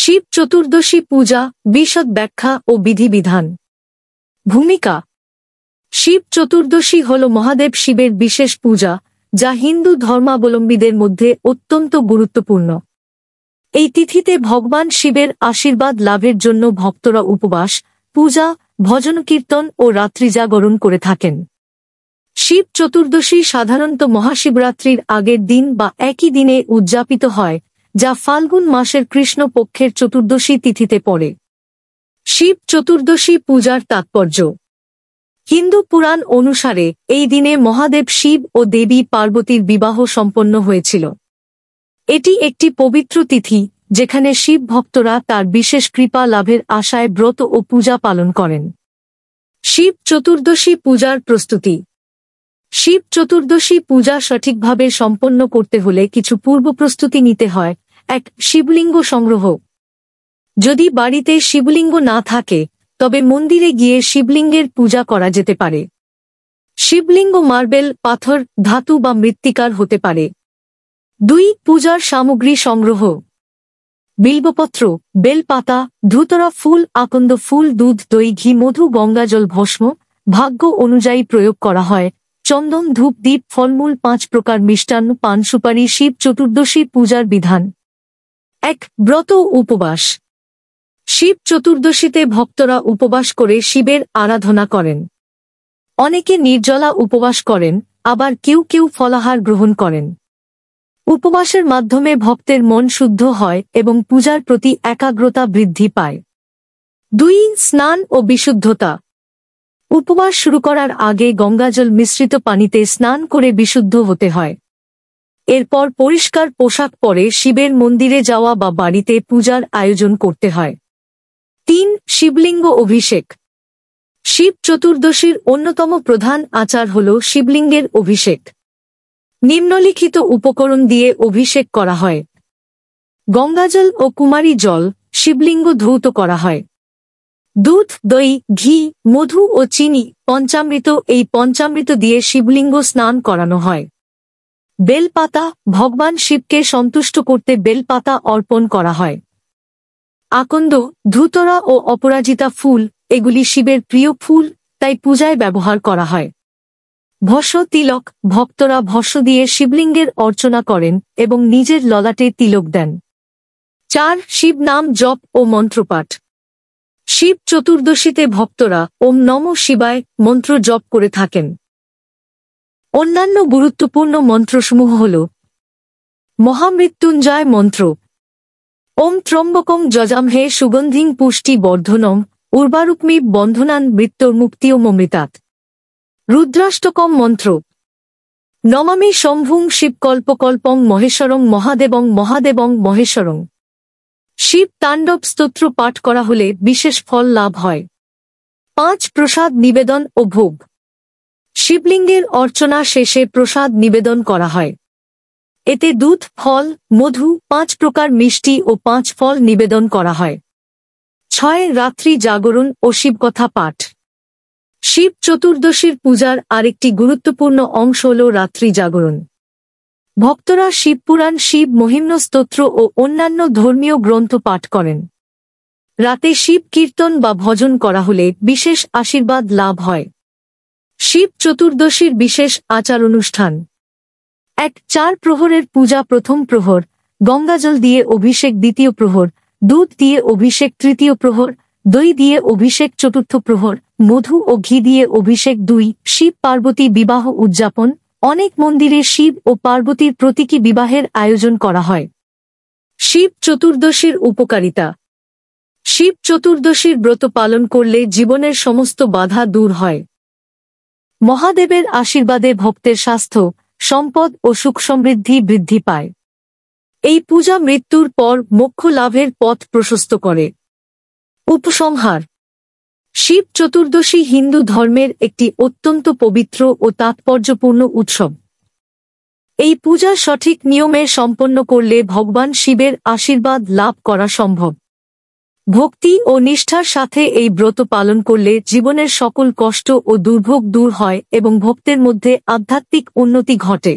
শিব চতুর্দশী পূজা, বিশদ ব্যাখ্যা ও বিধিবিধান। ভূমিকা। শিব চতুর্দশী হল মহাদেব শিবের বিশেষ পূজা, যা হিন্দু ধর্মাবলম্বীদের মধ্যে অত্যন্ত গুরুত্বপূর্ণ। এই তিথিতে ভগবান শিবের আশীর্বাদ লাভের জন্য ভক্তরা উপবাস, পূজা, ভজন কীর্তন ও রাত্রি জাগরণ করে থাকেন। শিব চতুর্দশী সাধারণত মহাশিবরাত্রির আগের দিন বা একই দিনে উদযাপিত হয়, যা ফাল্গুন মাসের কৃষ্ণ পক্ষের চতুর্দশী তিথিতে পড়ে। শিব চতুর্দশী পূজার তাৎপর্য। হিন্দু পুরাণ অনুসারে এই দিনে মহাদেব শিব ও দেবী পার্বতীর বিবাহ সম্পন্ন হয়েছিল। এটি একটি পবিত্র তিথি, যেখানে শিব ভক্তরা তার বিশেষ কৃপা লাভের আশায় ব্রত ও পূজা পালন করেন। শিব চতুর্দশী পূজার প্রস্তুতি। শিব চতুর্দশী পূজা সঠিকভাবে সম্পন্ন করতে হলে কিছু পূর্ব প্রস্তুতি নিতে হয়। ১. শিবলিঙ্গ সংগ্রহ। যদি বাড়িতে শিবলিঙ্গ না থাকে, তবে মন্দিরে গিয়ে শিবলিঙ্গের পূজা করা যেতে পারে। শিবলিঙ্গ মার্বেল, পাথর, ধাতু বা মৃত্তিকার হতে পারে। ২. পূজার সামগ্রী সংগ্রহ। বিল্বপত্র, বেলপাতা, ধুতরা ফুল, আকন্দ ফুল, দুধ, দই, ঘি, মধু, গঙ্গাজল, ভস্ম ভাগ্য অনুযায়ী প্রয়োগ করা হয়। চন্দন, ধূপ, দীপ, ফলমূল, ৫ প্রকার মিষ্টান্ন, পান, সুপারি। শিব চতুর্দশী পূজার বিধান। ১. ব্রত ও উপবাস। শিব চতুর্দশীতে ভক্তরা উপবাস করে শিবের আরাধনা করেন। অনেকে নির্জলা উপবাস করেন, আবার কেউ কেউ ফলাহার গ্রহণ করেন। উপবাসের মাধ্যমে ভক্তের মন শুদ্ধ হয় এবং পূজার প্রতি একাগ্রতা বৃদ্ধি পায়। ২. স্নান ও বিশুদ্ধতা। উপবাস শুরু করার আগে গঙ্গাজল মিশ্রিত পানিতে স্নান করে বিশুদ্ধ হতে হয়। এরপর পরিষ্কার পোশাক পরে শিবের মন্দিরে যাওয়া বা বাড়িতে পূজার আয়োজন করতে হয়। ৩. শিবলিঙ্গ অভিষেক। শিব চতুর্দশীর অন্যতম প্রধান আচার হল শিবলিঙ্গের অভিষেক। নিম্নলিখিত উপকরণ দিয়ে অভিষেক করা হয়। গঙ্গাজল ও কুমারী জল, শিবলিঙ্গ ধৌত করা হয়। দুধ, দই, ঘি, মধু ও চিনি, পঞ্চামৃত। এই পঞ্চামৃত দিয়ে শিবলিঙ্গ স্নান করানো হয়। বেলপাতা, ভগবান শিবকে সন্তুষ্ট করতে বেলপাতা অর্পণ করা হয়। আকন্দ, ধুতরা ও অপরাজিতা ফুল, এগুলি শিবের প্রিয় ফুল, তাই পূজায় ব্যবহার করা হয়। ভস্ম, তিলক, ভক্তরা ভস্ম দিয়ে শিবলিঙ্গের অর্চনা করেন এবং নিজের ললাটে তিলক দেন। ৪. শিব নাম জপ ও মন্ত্রপাঠ। শিব চতুর্দশীতে ভক্তরা ওম নমঃ শিবায় মন্ত্র জপ করে থাকেন। অন্যান্য গুরুত্বপূর্ণ মন্ত্রসমূহ হল: মহামৃত্যুঞ্জয় মন্ত্র, ওম ত্রম্বকং যজামহে সুগন্ধিং পুষ্টি বর্ধনম উর্বারুকমি বন্ধনান মৃত্যুর্মুক্তিয়মমৃতাৎ। রুদ্রাষ্টকম মন্ত্র, নমামি শম্ভুং শিবকল্পকল্পং মহেশ্বরং মহাদেবং মহাদেবং মহেশ্বরং। শিব তাণ্ডব স্তোত্র পাঠ করা হলে বিশেষ ফল লাভ হয়। ৫. প্রসাদ নিবেদন ও ভোগ। শিবলিঙ্গের অর্চনা শেষে প্রসাদ নিবেদন করা হয়। এতে দুধ, ফল, মধু, ৫ প্রকার মিষ্টি ও ৫ ফল নিবেদন করা হয়। ৬. রাত্রি জাগরণ ও শিবকথা পাঠ। শিব চতুর্দশীর পূজার আরেকটি গুরুত্বপূর্ণ অংশ হল রাত্রি জাগরণ। ভক্তরা শিবপুরাণ, শিব মহিম্ন স্তোত্র ও অন্যান্য ধর্মীয় গ্রন্থ পাঠ করেন। রাতে শিব কীর্তন বা ভজন করা হলে বিশেষ আশীর্বাদ লাভ হয়। শিব চতুর্দশীর বিশেষ আচার অনুষ্ঠান। ১. ৪ প্রহরের পূজা। প্রথম প্রহর, গঙ্গাজল দিয়ে অভিষেক। দ্বিতীয় প্রহর, দুধ দিয়ে অভিষেক। তৃতীয় প্রহর, দই দিয়ে অভিষেক। চতুর্থ প্রহর, মধু ও ঘি দিয়ে অভিষেক। ২. শিব পার্বতী বিবাহ উদযাপন। অনেক মন্দিরে শিব ও পার্বতীর প্রতীকী বিবাহের আয়োজন করা হয়। শিব চতুর্দশীর উপকারিতা। শিব চতুর্দশীর ব্রত পালন করলে জীবনের সমস্ত বাধা দূর হয়। মহাদেবের আশীর্বাদে ভক্তের স্বাস্থ্য, সম্পদ ও সুখ সমৃদ্ধি বৃদ্ধি পায়। এই পূজা মৃত্যুর পর মোক্ষ লাভের পথ প্রশস্ত করে। উপসংহার: শিব চতুর্দশী হিন্দু ধর্মের একটি অত্যন্ত পবিত্র ও তাৎপর্যপূর্ণ উৎসব। এই পূজা সঠিক নিয়মে সম্পন্ন করলে ভগবান শিবের আশীর্বাদ লাভ করা সম্ভব। ভক্তি ও নিষ্ঠার সাথে এই ব্রত পালন করলে জীবনের সকল কষ্ট ও দুর্ভোগ দূর হয় এবং ভক্তের মধ্যে আধ্যাত্মিক উন্নতি ঘটে।